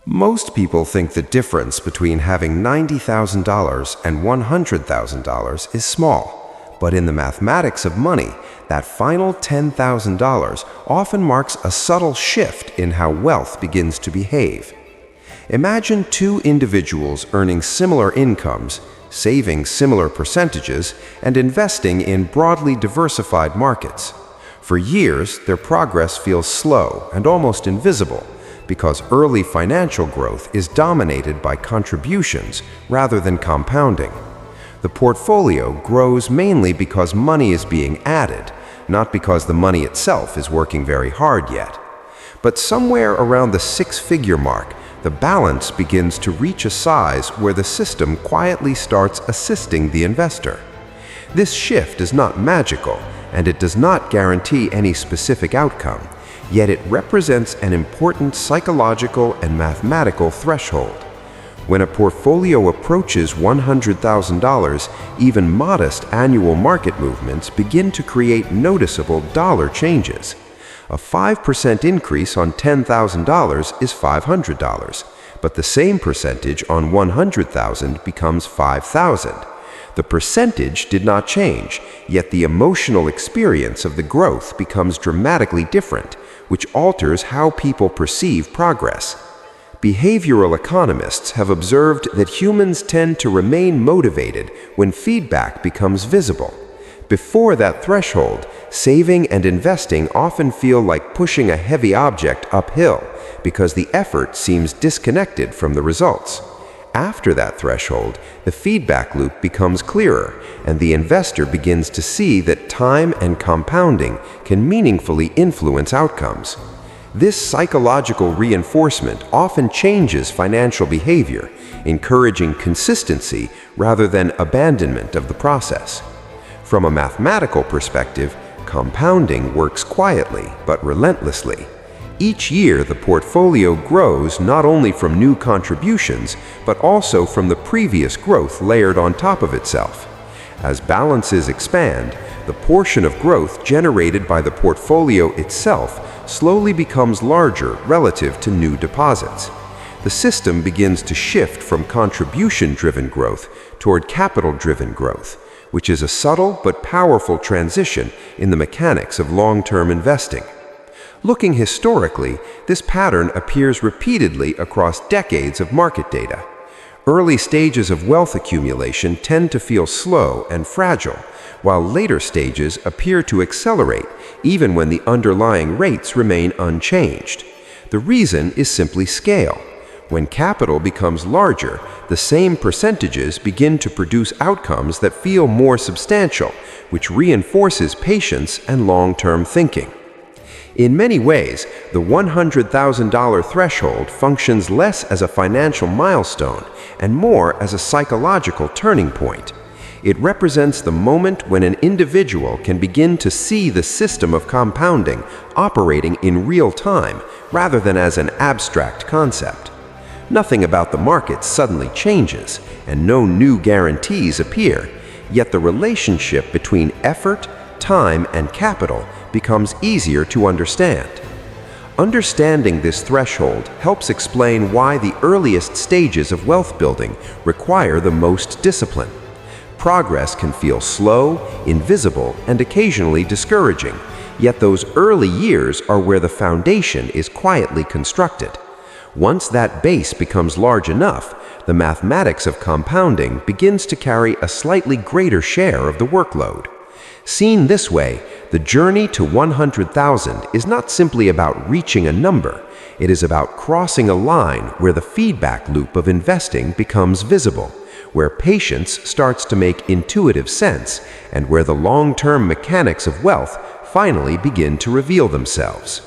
Most people think the difference between having $90,000 and $100,000 is small, but in the mathematics of money, that final $10,000 often marks a subtle shift in how wealth begins to behave. Imagine two individuals earning similar incomes, saving similar percentages, and investing in broadly diversified markets. For years, their progress feels slow and almost invisible, because early financial growth is dominated by contributions rather than compounding. The portfolio grows mainly because money is being added, not because the money itself is working very hard yet. But somewhere around the six-figure mark, the balance begins to reach a size where the system quietly starts assisting the investor. This shift is not magical, and it does not guarantee any specific outcome. Yet it represents an important psychological and mathematical threshold. When a portfolio approaches $100,000, even modest annual market movements begin to create noticeable dollar changes. A 5% increase on $10,000 is $500, but the same percentage on $100,000 becomes $5,000. The percentage did not change, yet the emotional experience of the growth becomes dramatically different, which alters how people perceive progress. Behavioral economists have observed that humans tend to remain motivated when feedback becomes visible. Before that threshold, saving and investing often feel like pushing a heavy object uphill because the effort seems disconnected from the results. After that threshold, the feedback loop becomes clearer, and the investor begins to see that time and compounding can meaningfully influence outcomes. This psychological reinforcement often changes financial behavior, encouraging consistency rather than abandonment of the process. From a mathematical perspective, compounding works quietly but relentlessly. Each year, the portfolio grows not only from new contributions, but also from the previous growth layered on top of itself. As balances expand, the portion of growth generated by the portfolio itself slowly becomes larger relative to new deposits. The system begins to shift from contribution-driven growth toward capital-driven growth, which is a subtle but powerful transition in the mechanics of long-term investing. Looking historically, this pattern appears repeatedly across decades of market data. Early stages of wealth accumulation tend to feel slow and fragile, while later stages appear to accelerate even when the underlying rates remain unchanged. The reason is simply scale. When capital becomes larger, the same percentages begin to produce outcomes that feel more substantial, which reinforces patience and long-term thinking. In many ways, the $100,000 threshold functions less as a financial milestone and more as a psychological turning point. It represents the moment when an individual can begin to see the system of compounding operating in real time rather than as an abstract concept. Nothing about the market suddenly changes, and no new guarantees appear, yet the relationship between effort, time, and capital becomes easier to understand. Understanding this threshold helps explain why the earliest stages of wealth building require the most discipline. Progress can feel slow, invisible, and occasionally discouraging, yet those early years are where the foundation is quietly constructed. Once that base becomes large enough, the mathematics of compounding begins to carry a slightly greater share of the workload. Seen this way, the journey to 100,000 is not simply about reaching a number. It is about crossing a line where the feedback loop of investing becomes visible, where patience starts to make intuitive sense, and where the long-term mechanics of wealth finally begin to reveal themselves.